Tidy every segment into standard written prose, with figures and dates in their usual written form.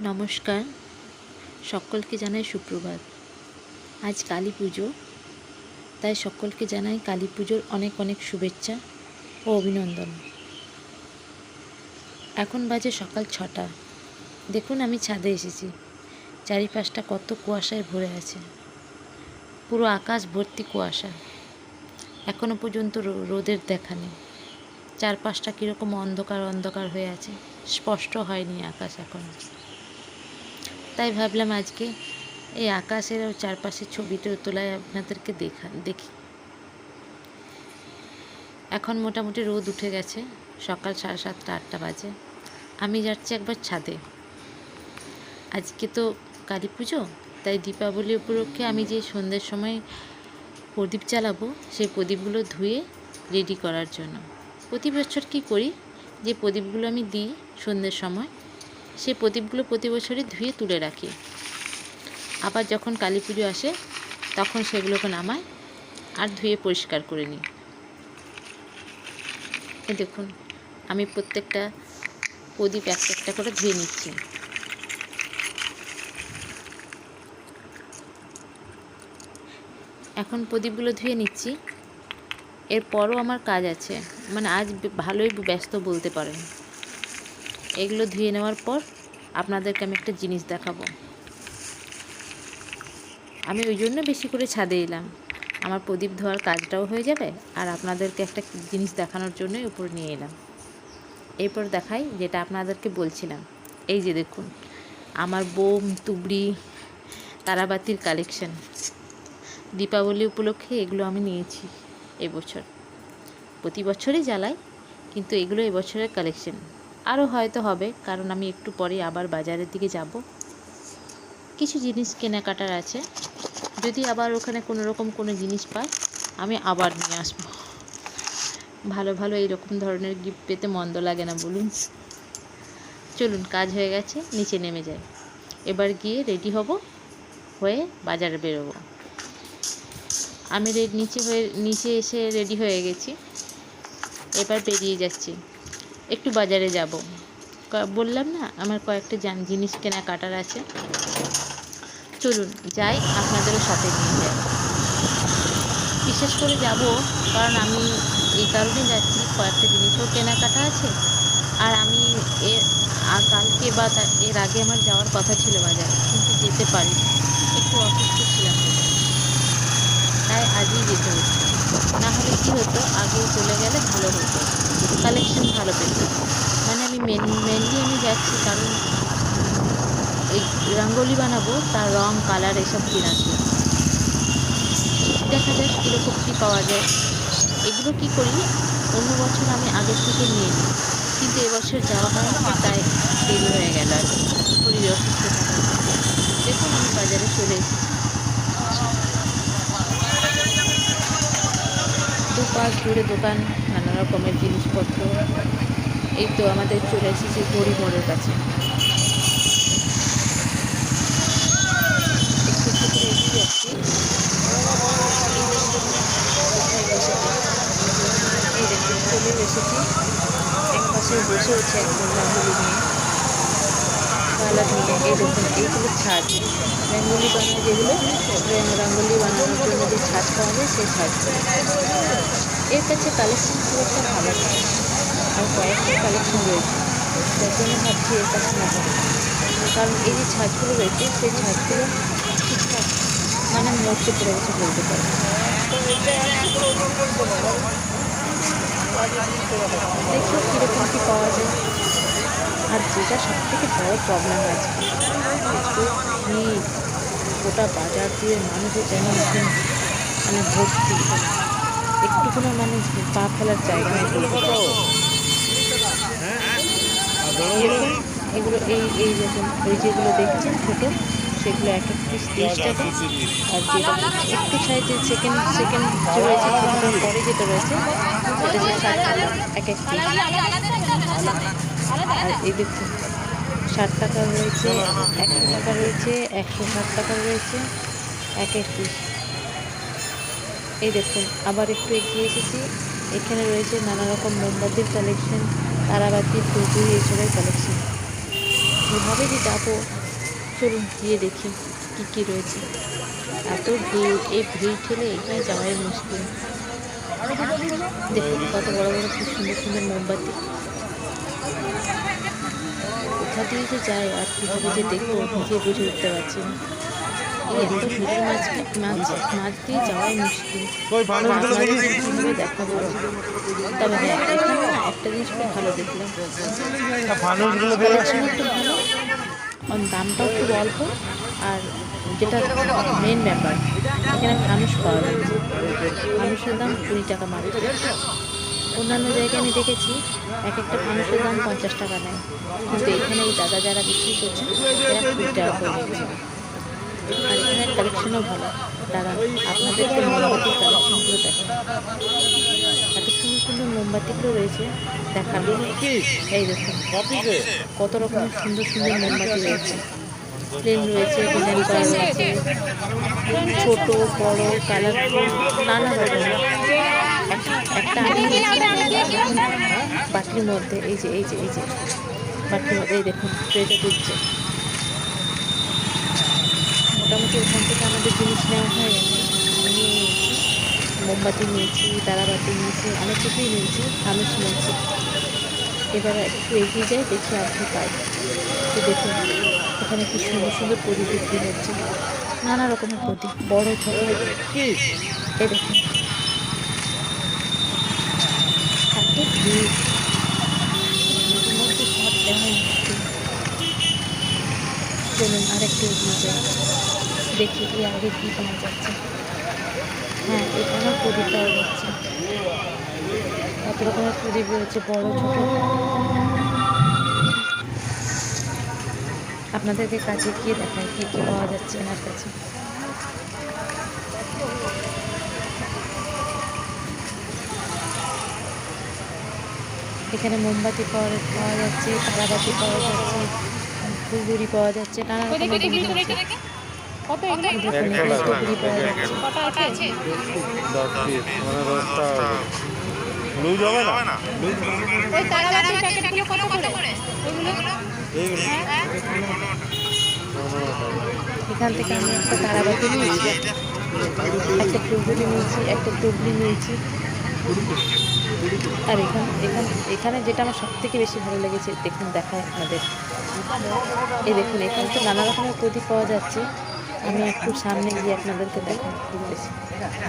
নমস্কার, সকলকে জানাই সুপ্রভাত। আজ কালী পুজো, তাই সকলকে জানাই কালী পুজোর অনেক অনেক শুভেচ্ছা ও অভিনন্দন। এখন বাজে সকাল 6টা। দেখুন আমি ছাদে এসেছি। চারিপাশটা কত কুয়াশায় ভরে আছে, পুরো আকাশ ভর্তি কুয়াশা। এখনও পর্যন্ত রোদের দেখা নেই। চারপাশটা কীরকম অন্ধকার অন্ধকার হয়ে আছে, স্পষ্ট হয়নি আকাশ এখন। তাই ভাবলাম আজকে এই আকাশের ও চারপাশের ছবিটা তোলায় আপনাদেরকে দেখি। এখন মোটামুটি রোদ উঠে গেছে, সকাল 7:30 8টা বাজে। আমি যাচ্ছি একবার ছাদে। আজকে তো কালী পুজো, তাই দীপাবলি উপলক্ষে আমি যে সন্ধ্যের সময় প্রদীপ জ্বালাবো, সেই প্রদীপগুলো ধুয়ে রেডি করার জন্য। প্রতি বছর কী করি, যে প্রদীপগুলো আমি দিই সন্ধ্যের সময়, সেই প্রদীপগুলো প্রতি বছরই ধুয়ে তুলে রাখি। আবার যখন কালী পুজো আসে তখন সেগুলোকে নামাই আর ধুয়ে পরিষ্কার করে নিই। এই দেখুন আমি প্রত্যেকটা প্রদীপ একটা একটা করে ধুয়ে নিচ্ছি। এখন প্রদীপগুলো ধুয়ে নিচ্ছি। এরপরও আমার কাজ আছে, মানে আজ ভালোই ব্যস্ত বলতে পারেন। এগুলো ধুয়ে নেওয়ার পর আপনাদেরকে আমি একটা জিনিস দেখাবো। আমি ওই জন্য বেশি করে ছাদে এলাম, আমার প্রদীপ ধোয়ার কাজটাও হয়ে যাবে আর আপনাদেরকে একটা জিনিস দেখানোর জন্যই উপর নিয়ে এলাম। এরপর দেখাই যেটা আপনাদেরকে বলছিলাম। এই যে দেখুন আমার বোম, তুবড়ি, তারাবাতির কালেকশন। দীপাবলি উপলক্ষে এগুলো আমি নিয়েছি এবছর। প্রতি বছরই জ্বালাই, কিন্তু এগুলো এবছরের কালেকশন। আরও হয়তো হবে, কারণ আমি একটু পরে আবার বাজারের দিকে যাব, কিছু জিনিস কেনাকাটার আছে। যদি আবার ওখানে কোনো জিনিস পাই আমি আবার নিয়ে আসবো। ভালো ভালো এইরকম ধরনের গিফট পেতে মন্দ লাগে না বলুন। চলুন, কাজ হয়ে গেছে, নিচে নেমে যাই। এবার গিয়ে রেডি হয়ে বাজারে বেরোবো। আমি নিচে এসে রেডি হয়ে গেছি। এবার বেরিয়ে যাচ্ছি, একটু বাজারে যাব। বললাম না আমার কয়েকটা জিনিস কেনাকাটার আছে। চলুন যাই, আপনাদেরও সাথে নিয়ে যাই। বিশেষ করে যাব কারণ আমি এই কারণে যাচ্ছি, কয়েকটা জিনিসও কেনাকাটা আছে। আর আমি কালকে বা এর আগে আমার যাওয়ার কথা ছিল বাজারে, কিন্তু যেতে পারি, একটু অসুস্থ ছিলাম বলে। তাই আজই যেতে হচ্ছে। না হলে কী হতো, আগেই চলে গেলে ভালো হতো, কালেকশন ভালো পেতাম। মানে আমি মেনলি আমি যাচ্ছি কারণ ওই রঙ্গোলি বানাবো, তার রং, কালার এসব কেনার জন্য। দেখা যাক কীরকম কী পাওয়া যায়। এগুলো কী করি, অন্য বছর আমি আগের থেকে নিয়ে নিই, কিন্তু এবছর যাওয়া হয়নি, তাই দেরি হয়ে গেল আর কি, শরীর অসুস্থ থাকার জন্য। দেখুন আমি বাজারে চলে এসেছি। দুপাশ জুড়ে দোকান, নানা রকমের জিনিসপত্র। এই তো আমাদের চলে এসেছি ঘড়ি মোড়ের কাছে। একটু একটু করে এগিয়ে যাচ্ছি। এই দেখুন চলে এসেছি। এক পাশে বসেওছে একজন রঙ্গোলি নিয়ে, কালার নিয়ে। এই দেখুন এইগুলো ছাঁচ, রঙ্গোলি বানানো, যেগুলো রঙ্গোলি বানানোর জন্য যে ছাঁচ পাওয়া যায়, সেই ছাঁচগুলো। এর কাছে কালেকশন খুব একটা ভালো নয়, আর কয়েকটা কালেকশন রয়েছে, যার জন্য ভাবছি এর কাছে নেব। কারণ এই যে ছাঁচগুলো রয়েছে, সেই ছাঁচগুলো ঠিকঠাক মানে মরচে পড়ে গেছে বলতে পারি। দেখি কীরকম কী পাওয়া যায়। আর যেটা সবথেকে বড় প্রবলেম আছে, ভিড়, গোটা বাজার জুড়ে মানুষের যেন একদম মানে ভর্তি, একটুকুনো মানে পা ফেলার জায়গা নেই বলতে পারবো। দেখুন এগুলো এই দেখুন, ওই যেগুলো দেখছেন ছোটো, সেগুলো এক এক পিস 30 টাকা। আর যেটা একটু সাইজের সেকেন্ড যে রয়েছে, ছোটোটার পরে যেটা রয়েছে সেটা হচ্ছে 60 টাকা এক এক পিস। আর এই দেখুন 60 টাকা রয়েছে, 100 টাকা রয়েছে, 160 টাকা রয়েছে এক এক পিস। এই দেখুন আবার একটু এগিয়ে এসেছি, এখানে রয়েছে নানা রকম মোমবাতির কালেকশন, তারাবাতি, ফুলঝুরি, এসবের কালেকশন। কীভাবে যে যাবো, চলুন গিয়ে দেখি কী কী রয়েছে। এত ভিড়, এই ভিড় ঠেলে এখানে যাওয়াই মুশকিল। দেখুন কত বড় বড় কি সুন্দর সুন্দর মোমবাতি। কোথা দিয়ে যে যায় আর কীভাবে যে দেখবো নিজে বুঝে উঠতে পারছি না। এই এত ভিড়ের মাঝ দিয়ে যাওয়াই মুশকিল। আপনাদেরকে কীভাবে দেখাবো। তবে হ্যাঁ, এখানে না একটা জিনিস খুব ভালো দেখলাম, কালেকশন একটু ভালো, দামটাও খুব অল্প। আর যেটা মেন ব্যাপার, এখানে ফানুস পাওয়া যাচ্ছে। ফানুসের দাম 20 টাকা মাত্র। অন্যান্য জায়গায় আমি দেখেছি এক একটা ফানুসের দাম 50 টাকা নেয়, কিন্তু এখানে এই দাদা যারা বিক্রি করছে এরা 20 টাকা করে নিচ্ছে। আর এখানে কালেকশনও ভালো। দাদা আপনাদেরকে মোমবাতির কালেকশনগুলো দেখেন, এত সুন্দর সুন্দর মোমবাতিগুলো রয়েছে দেখাবো। এই দেখুন কত রকমের সুন্দর সুন্দর মোমবাতি রয়েছে। প্লেন রয়েছে, ডিজাইন করা রয়েছে, ছোট বড় কালারফুল নানা রকমের। একটা বাটির মধ্যে এই যে বাটির মধ্যে এই দেখুন ট্রেটা দিচ্ছে। মোটামুটি ওখান থেকে আমাদের জিনিস নেওয়া হয়। আমি নিয়েছি মোমবাতি, নিয়েছি তারাবাতি, নিয়েছি অনেক কিছুই নিয়েছি, ফানুস নিয়েছি। এবার একটু এগিয়ে যাই, দেখি আর কি পাই। তো দেখুন এখানে কি সুন্দর সুন্দর প্রদীপ বিক্রি হচ্ছে, নানা রকমের প্রদীপ, বড় ছোট। এই দেখুন এত ভিড়, মধ্যে সব দেখা মুশকিল। চলুন আর একটু এগিয়ে যাই, দেখি এই আগে কী পাওয়া যাচ্ছে। হ্যাঁ, এখানেও প্রদীপ পাওয়া যাচ্ছে, কত রকমের প্রদীপ রয়েছে বড় ছোট। আপনাদেরকে কাছে গিয়ে দেখায় কী কী পাওয়া যাচ্ছে এনার কাছে। এখানে মোমবাতি পাওয়া যাচ্ছে, তারাবাতি পাওয়া যাচ্ছে, ফুলঝুরি পাওয়া যাচ্ছে, নানা রকমের জিনিস আছে। দেখুন এখানে টুকরি পাওয়া যাচ্ছে। এখান থেকে আমি একটা তারাবাতি নিয়েছি, একটা ফুলঝুরি নিয়েছি, একটা টুকরি নিয়েছি। আর এখানে যেটা আমার সব থেকে বেশি ভালো লেগেছে, দেখুন দেখায় আপনাদের। এই দেখুন এখানে তো নানা রকমের প্রদীপ পাওয়া যাচ্ছে। আমি একটু সামনে গিয়ে আপনাদেরকে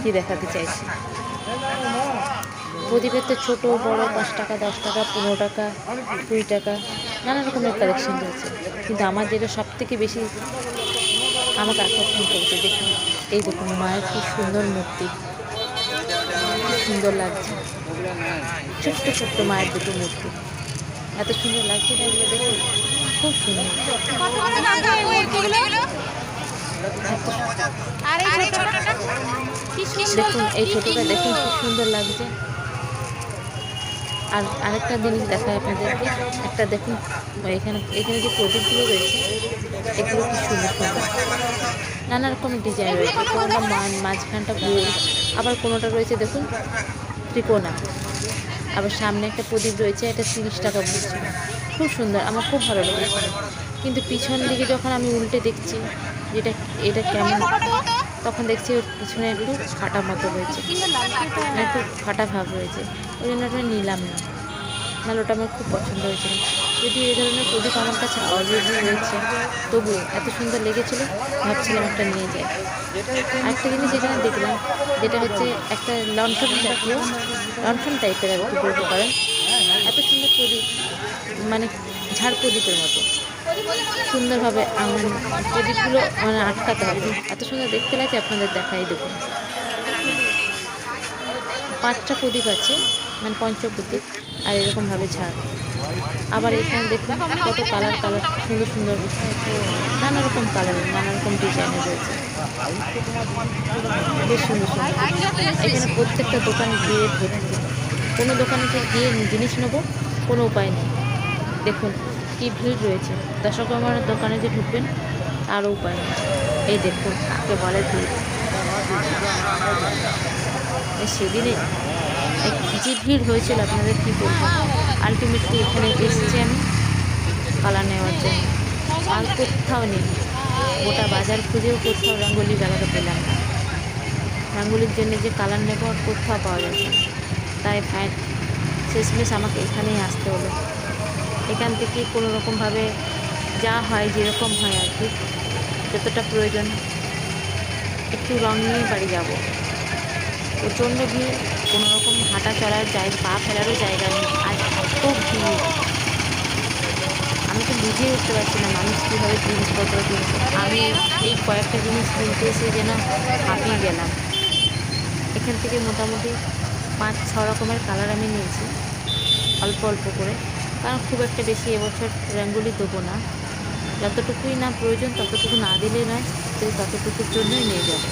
কি দেখাতে চাইছি। প্রদীপের তো ছোটো বড়ো 5 টাকা, 10 টাকা, 15 টাকা, 20 টাকা, নানা রকমের কালেকশন রয়েছে। কিন্তু আমার যেটা সব থেকে বেশি আমাকে আকর্ষণ করেছে, দেখুন এই দেখুন মায়ের কি সুন্দর মূর্তি, কি সুন্দর লাগছে। ছোট্ট ছোট্ট মায়ের দুটো মূর্তি, এত সুন্দর লাগছে না এগুলো দেখুন, খুব সুন্দর। দেখুন এই ছোটটা দেখুন কি সুন্দর লাগছে। আর আরেকটা জিনিস দেখায় আপনাদেরকে, একটা দেখুন এখানে যে প্রদীপগুলো রয়েছে এগুলো কি সুন্দর সুন্দর, নানা রকমের ডিজাইন রয়েছে। কোনোটা মাঝখানটা গোল, আবার কোনোটা রয়েছে দেখুন ত্রিকোণা। আবার সামনে একটা প্রদীপ রয়েছে, এটা 30 টাকা বলছিল। খুব সুন্দর, আমার খুব ভালো লেগেছিল। কিন্তু পিছন দিকে যখন আমি উল্টে দেখছি এটা কেমন, তখন দেখছি ওর পিছনে একটু ফাটা মতো রয়েছে, একটু ফাটা ভাব রয়েছে। ওই জন্য ওটা নিলাম না, নাহলে ওটা আমার খুব পছন্দ হয়েছিল। যদি এই ধরনের প্রদীপ আমার কাছে অলরেডি রয়েছে, তবুও এত সুন্দর লেগেছিলো, ভাবছিলাম একটা নিয়ে যাই। আরেকটা জিনিস এখানে দেখলাম, যেটা হচ্ছে একটা লণ্ঠন জাতীয়, লণ্ঠন টাইপের আর কি বলতে পারেন। এত সুন্দর প্রদীপ, মানে ঝাড় প্রদীপের মতো সুন্দরভাবে প্রদীপগুলো মানে আটকাতে হবে, এত সুন্দর দেখতে লাগে। আপনাদের দেখাই দেখুন 5টা প্রদীপ আছে, মানে পঞ্চপ্রদীপ, আর এরকমভাবে ঝাড়। আবার এখানে দেখুন কত কালার সুন্দর সুন্দর, নানা রকম কালারের, নানা রকম ডিজাইনের রয়েছে, বেশ সুন্দর সুন্দর। এখানে প্রত্যেকটা দোকান গিয়ে ভর্তি, কোনো দোকানে গিয়ে জিনিস নেবো কোনো উপায় নেই। দেখুন কি ভিড় রয়েছে, দশকর্মার দোকানে যে ঢুকবেন তারও উপায় নেই। এই দেখুন কাকে বলে ভিড়। সেদিনে যে ভিড় হয়েছিল আপনাদের কী বলবো। আলটিমেটলি এখানে এসেছি আমি কালার নেওয়ার জন্য। আর কোথাও নেই, গোটা বাজার খুঁজেও কোথাও রঙ্গোলি বেলাতে পেলাম না। রঙ্গোলির জন্য যে কালার নেবো আর কোথাও পাওয়া যাচ্ছে না। তাই শেষমেশ আমাকে এখানেই আসতে হলো। এখান থেকে কোনো রকমভাবে যা হয়, যেরকম হয় আর কি, যতটা প্রয়োজন একটু রং নিয়ে বাড়ি যাব। প্রচণ্ড ভিড়, কোনো রকম হাঁটা চলার জায়গা, পা ফেলারও জায়গা নেই, আর খুব ভিড়। আমি তো বুঝেই উঠতে পারছি না মানুষ কীভাবে জিনিসপত্র কিনছে। আমি এই কয়েকটা জিনিস কিনতে এসে যেন হাঁপিয়ে গেলাম। এখান থেকে মোটামুটি 5-6 রকমের কালার আমি নিয়েছি, অল্প অল্প করে, কারণ খুব একটা বেশি এবছর রঙ্গোলি দেবো না। যতটুকুই না প্রয়োজন ততটুকু না দিলে নয়, তো ততটুকুর জন্যই নিয়ে যাবো।